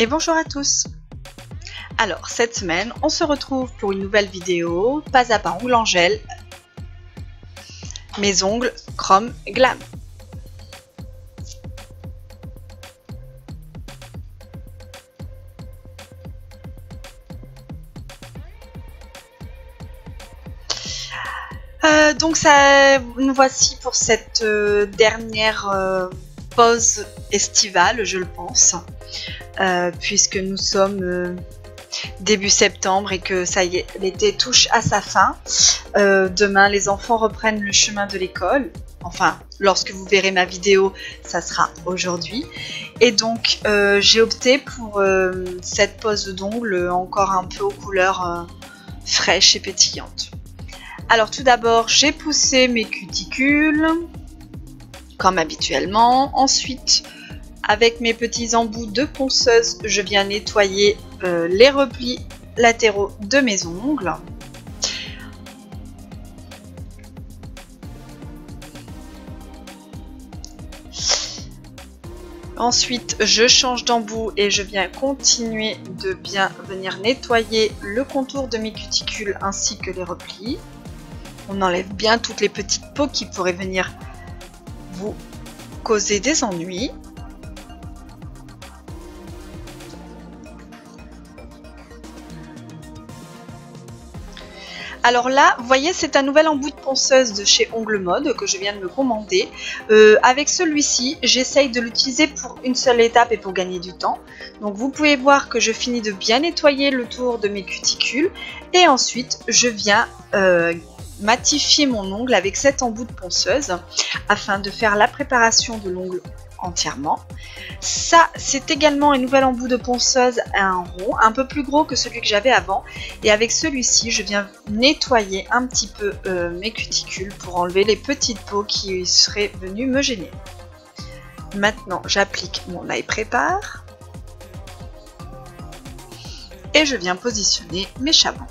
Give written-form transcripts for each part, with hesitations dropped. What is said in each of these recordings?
Et bonjour à tous. Alors cette semaine on se retrouve pour une nouvelle vidéo pas à pas ongles en gel, mes ongles Chrome Glam. Donc ça, nous voici pour cette dernière pause estivale, je le pense, puisque nous sommes début septembre et que ça y est, l'été touche à sa fin. Demain, les enfants reprennent le chemin de l'école. Enfin, lorsque vous verrez ma vidéo, ça sera aujourd'hui. Et donc, j'ai opté pour cette pose d'ongles encore un peu aux couleurs fraîches et pétillantes. Alors tout d'abord, j'ai poussé mes cuticules, comme habituellement. Ensuite, avec mes petits embouts de ponceuse, je viens nettoyer les replis latéraux de mes ongles. Ensuite, je change d'embout et je viens continuer de bien venir nettoyer le contour de mes cuticules ainsi que les replis. On enlève bien toutes les petites peaux qui pourraient venir vous causer des ennuis. Alors là, vous voyez, c'est un nouvel embout de ponceuse de chez Ongles Mode que je viens de me commander. Avec celui-ci, j'essaye de l'utiliser pour une seule étape et pour gagner du temps. Donc vous pouvez voir que je finis de bien nettoyer le tour de mes cuticules et ensuite je viens matifier mon ongle avec cet embout de ponceuse afin de faire la préparation de l'ongle entièrement. Ça, c'est également un nouvel embout de ponceuse à un rond, un peu plus gros que celui que j'avais avant. Et avec celui-ci, je viens nettoyer un petit peu mes cuticules pour enlever les petites peaux qui seraient venues me gêner. Maintenant, j'applique mon eye prépare et je viens positionner mes chablons.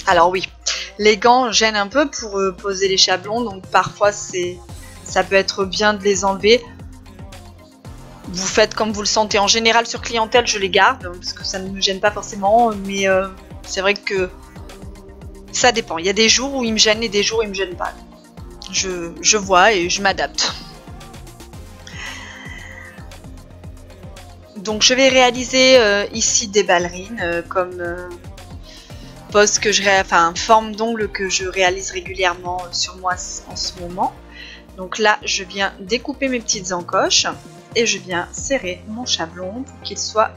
Alors oui, les gants gênent un peu pour poser les chablons, donc parfois ça peut être bien de les enlever. Vous faites comme vous le sentez. En général, sur clientèle, je les garde parce que ça ne me gêne pas forcément, mais c'est vrai que ça dépend. Il y a des jours où ils me gênent et des jours où ils me gênent pas. Je vois et je m'adapte. Donc je vais réaliser ici des ballerines comme pose que forme d'ongle que je réalise régulièrement sur moi en ce moment. Donc là, je viens découper mes petites encoches et je viens serrer mon chablon pour qu'il soit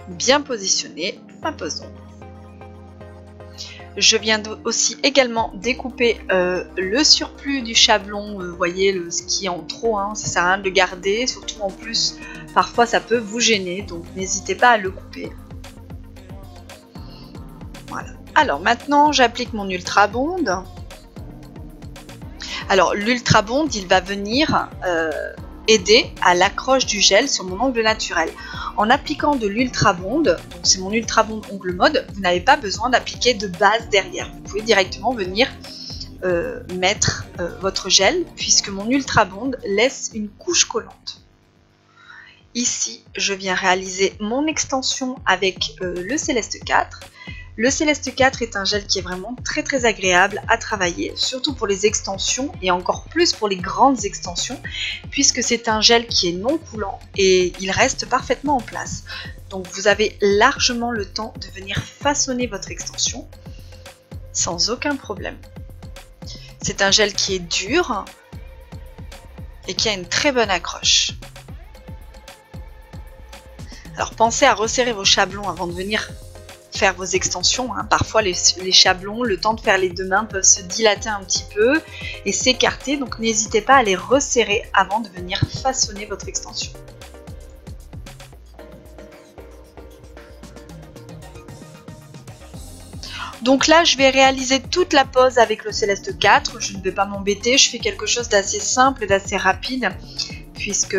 bien positionné pour ma pose d'ongle. Je viens aussi également découper le surplus du chablon, vous voyez ce qui est en trop, hein, ça sert à rien de le garder, surtout en plus parfois ça peut vous gêner, donc n'hésitez pas à le couper. Voilà. Alors maintenant j'applique mon Ultra Bond. Alors l'Ultra Bond, il va venir aider à l'accroche du gel sur mon ongle naturel. En appliquant de l'Ultra Bond, donc c'est mon Ultra Bond Ongles Mode, vous n'avez pas besoin d'appliquer de base derrière. Vous pouvez directement venir mettre votre gel puisque mon Ultra Bond laisse une couche collante. Ici, je viens réaliser mon extension avec le Céleste 4. Le Céleste 4 est un gel qui est vraiment très agréable à travailler, surtout pour les extensions et encore plus pour les grandes extensions, puisque c'est un gel qui est non coulant et il reste parfaitement en place. Donc vous avez largement le temps de venir façonner votre extension sans aucun problème. C'est un gel qui est dur et qui a une très bonne accroche. Alors pensez à resserrer vos chablons avant de venir faire vos extensions, hein. Parfois les chablons, le temps de faire les deux mains, peuvent se dilater un petit peu et s'écarter, donc n'hésitez pas à les resserrer avant de venir façonner votre extension. Donc là je vais réaliser toute la pose avec le Céleste 4, je ne vais pas m'embêter, je fais quelque chose d'assez simple et d'assez rapide. Puisque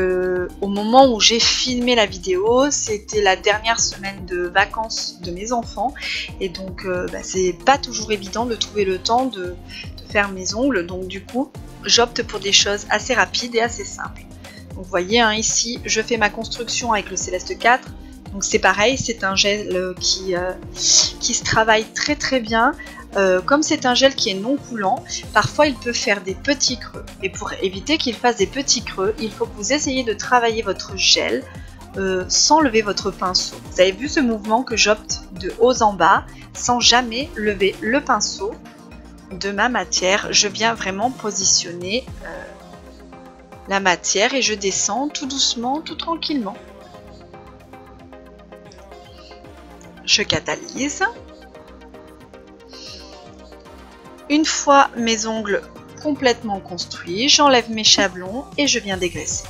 au moment où j'ai filmé la vidéo, c'était la dernière semaine de vacances de mes enfants et donc c'est pas toujours évident de trouver le temps de faire mes ongles, donc du coup j'opte pour des choses assez rapides et assez simples. Vous voyez, hein, ici, je fais ma construction avec le Céleste 4. Donc c'est pareil, c'est un gel qui se travaille très très bien. Comme c'est un gel qui est non coulant, parfois il peut faire des petits creux. Et pour éviter qu'il fasse des petits creux, il faut que vous essayiez de travailler votre gel sans lever votre pinceau. Vous avez vu ce mouvement que j'opte de haut en bas, sans jamais lever le pinceau de ma matière. Je viens vraiment positionner la matière et je descends tout doucement, tout tranquillement. Je catalyse. Une fois mes ongles complètement construits, j'enlève mes chablons et je viens dégraisser.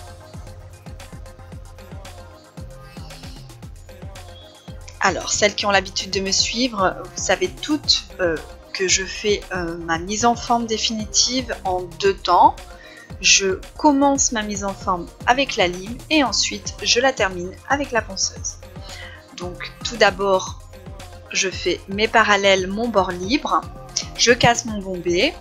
Alors, celles qui ont l'habitude de me suivre, vous savez toutes que je fais ma mise en forme définitive en 2 temps. Je commence ma mise en forme avec la lime et ensuite je la termine avec la ponceuse. Donc tout d'abord, je fais mes parallèles, mon bord libre, je casse mon bombé.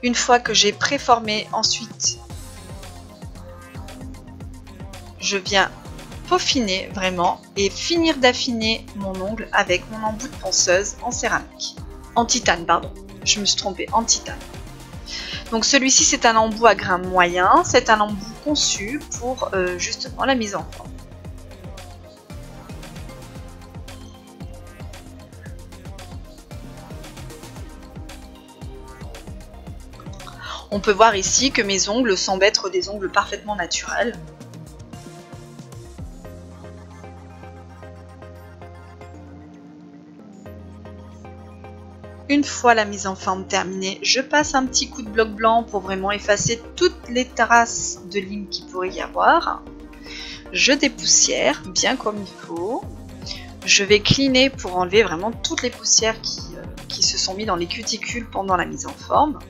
Une fois que j'ai préformé, ensuite, je viens peaufiner vraiment et finir d'affiner mon ongle avec mon embout de ponceuse en céramique. En titane, pardon. Je me suis trompée, en titane. Donc celui-ci, c'est un embout à grain moyen. C'est un embout conçu pour justement la mise en forme. On peut voir ici que mes ongles semblent être des ongles parfaitement naturels. Une fois la mise en forme terminée, je passe un petit coup de bloc blanc pour vraiment effacer toutes les traces de lime qu'il pourrait y avoir. Je dépoussière bien comme il faut. Je vais cleaner pour enlever vraiment toutes les poussières qui se sont mises dans les cuticules pendant la mise en forme.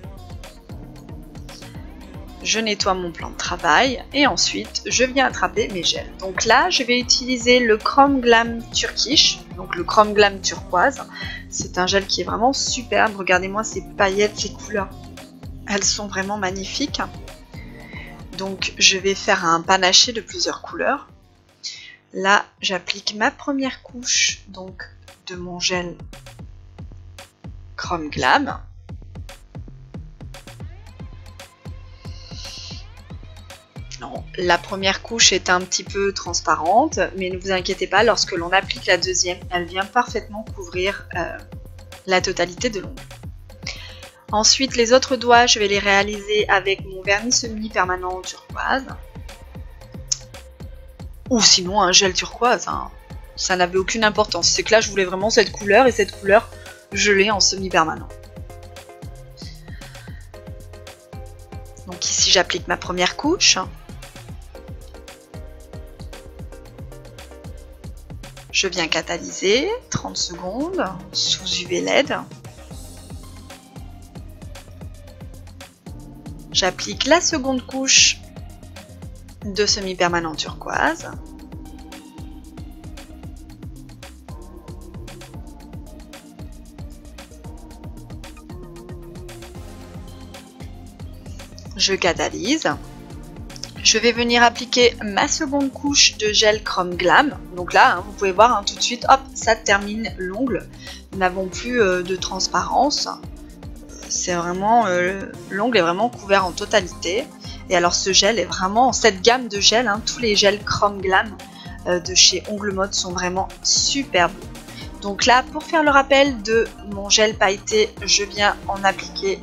Je nettoie mon plan de travail et ensuite je viens attraper mes gels. Donc là, je vais utiliser le Chrome Glam Turkish, donc le Chrome Glam turquoise. C'est un gel qui est vraiment superbe. Regardez-moi ces paillettes, ces couleurs. Elles sont vraiment magnifiques. Donc je vais faire un panaché de plusieurs couleurs. Là, j'applique ma première couche donc de mon gel Chrome Glam. Non, la première couche est un petit peu transparente, mais ne vous inquiétez pas, lorsque l'on applique la deuxième, elle vient parfaitement couvrir la totalité de l'ongle. Ensuite, les autres doigts, je vais les réaliser avec mon vernis semi-permanent turquoise. Ou sinon un gel turquoise, hein. Ça n'avait aucune importance. C'est que là, je voulais vraiment cette couleur, et cette couleur, je l'ai en semi-permanent. Donc ici, j'applique ma première couche. Je viens catalyser, 30 secondes, sous UV LED. J'applique la seconde couche de semi-permanent turquoise. Je catalyse. Je vais venir appliquer ma seconde couche de gel Chrome Glam. Donc là, hein, vous pouvez voir hein, tout de suite, hop, ça termine l'ongle. Nous n'avons plus de transparence. C'est vraiment, l'ongle est vraiment couvert en totalité. Et alors ce gel est vraiment, cette gamme de gel, hein, tous les gels Chrome Glam de chez Ongle Mode sont vraiment superbes. Donc là, pour faire le rappel de mon gel pailleté, je viens en appliquer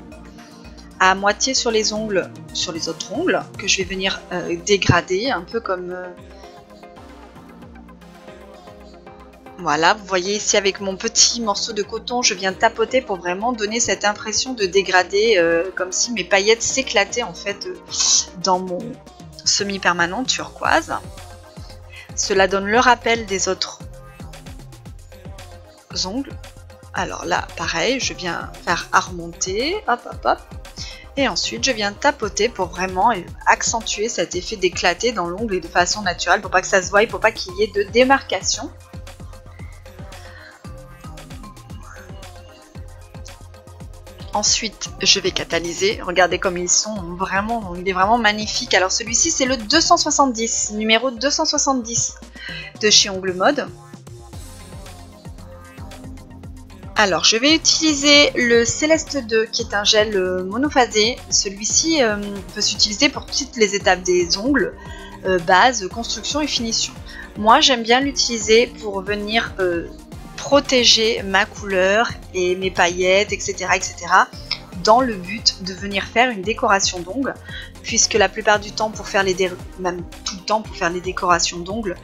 à moitié sur les ongles, sur les autres ongles, que je vais venir dégrader, un peu comme... Voilà, vous voyez ici avec mon petit morceau de coton, je viens tapoter pour vraiment donner cette impression de dégradé, comme si mes paillettes s'éclataient en fait dans mon semi-permanent turquoise. Cela donne le rappel des autres ongles. Alors là, pareil, je viens faire à remonter, hop hop hop. Et ensuite, je viens tapoter pour vraiment accentuer cet effet d'éclater dans l'ongle et de façon naturelle, pour pas que ça se voie, pour pas qu'il y ait de démarcation. Ensuite, je vais catalyser. Regardez comme ils sont vraiment, il est vraiment magnifique. Alors celui-ci, c'est le 270, numéro 270 de chez Ongles Mode. Alors, je vais utiliser le Céleste 2, qui est un gel monophasé. Celui-ci peut s'utiliser pour toutes les étapes des ongles, base, construction et finition. Moi, j'aime bien l'utiliser pour venir protéger ma couleur et mes paillettes, etc., dans le but de venir faire une décoration d'ongles, puisque la plupart du temps, même tout le temps pour faire les décorations d'ongles,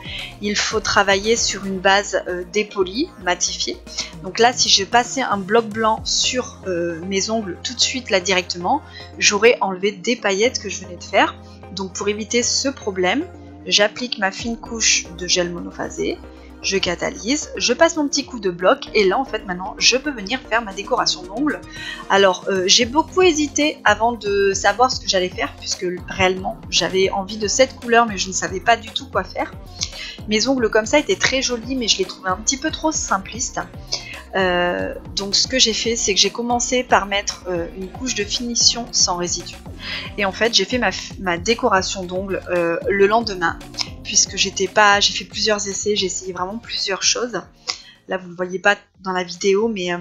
il faut travailler sur une base dépolie, matifiée. Donc là, si je passais un bloc blanc sur mes ongles tout de suite là directement, j'aurais enlevé des paillettes que je venais de faire. Donc pour éviter ce problème, j'applique ma fine couche de gel monophasé, je catalyse, je passe mon petit coup de bloc et là en fait maintenant je peux venir faire ma décoration d'ongles. Alors j'ai beaucoup hésité avant de savoir ce que j'allais faire, puisque réellement j'avais envie de cette couleur mais je ne savais pas du tout quoi faire. Mes ongles comme ça étaient très jolis mais je les trouvais un petit peu trop simplistes. Donc ce que j'ai fait, c'est que j'ai commencé par mettre une couche de finition sans résidus. Et en fait j'ai fait ma décoration d'ongles le lendemain, puisque j'ai fait plusieurs essais, j'ai essayé vraiment plusieurs choses. Là vous ne le voyez pas dans la vidéo, mais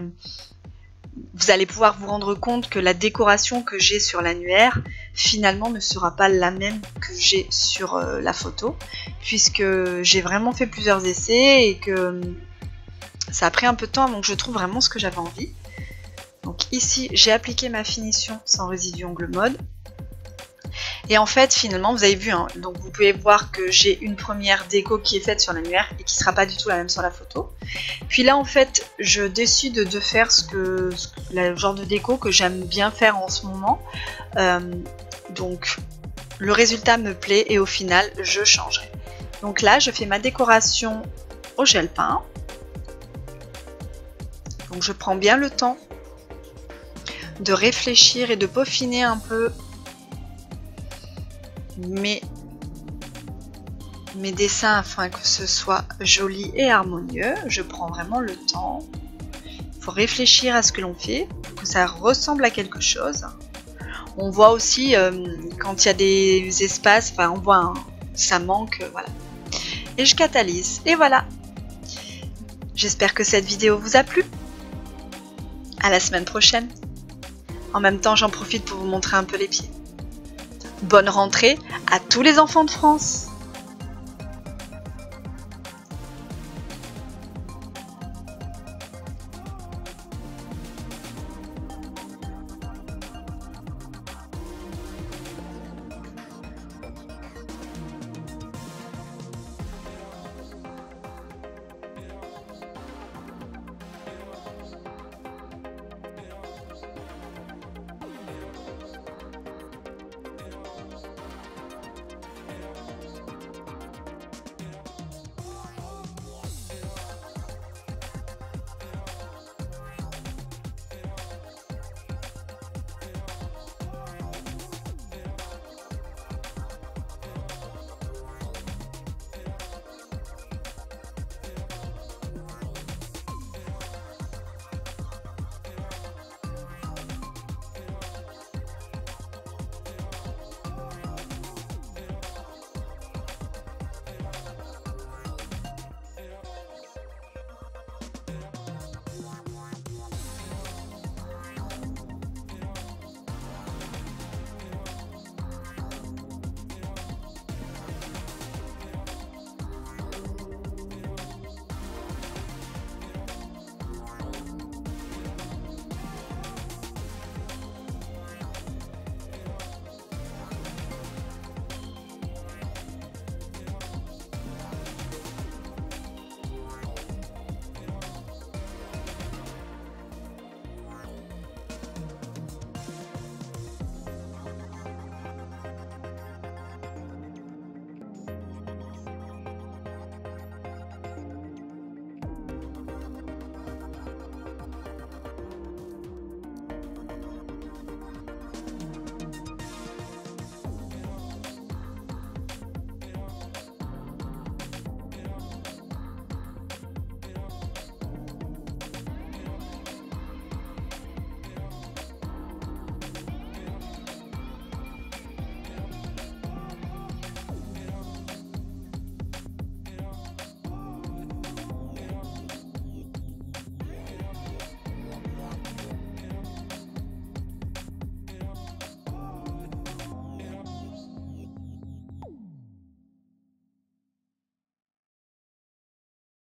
vous allez pouvoir vous rendre compte que la décoration que j'ai sur l'annuaire finalement ne sera pas la même que j'ai sur la photo, puisque j'ai vraiment fait plusieurs essais et que ça a pris un peu de temps avant que je trouve vraiment ce que j'avais envie. Donc ici j'ai appliqué ma finition sans résidu Ongles Mode. Et en fait finalement vous avez vu, hein, donc vous pouvez voir que j'ai une première déco qui est faite sur l'annuaire et qui sera pas du tout la même sur la photo. Puis là en fait je décide de faire le genre de déco que j'aime bien faire en ce moment. Donc le résultat me plaît et au final je changerai. Donc là je fais ma décoration au gel peint. Donc je prends bien le temps de réfléchir et de peaufiner un peu mes dessins afin que ce soit joli et harmonieux. Je prends vraiment le temps. Il faut réfléchir à ce que l'on fait pour que ça ressemble à quelque chose. On voit aussi quand il y a des espaces, enfin on voit ça manque, voilà. Et je catalyse et voilà. J'espère que cette vidéo vous a plu. À la semaine prochaine. En même temps, j'en profite pour vous montrer un peu les pieds. Bonne rentrée à tous les enfants de France!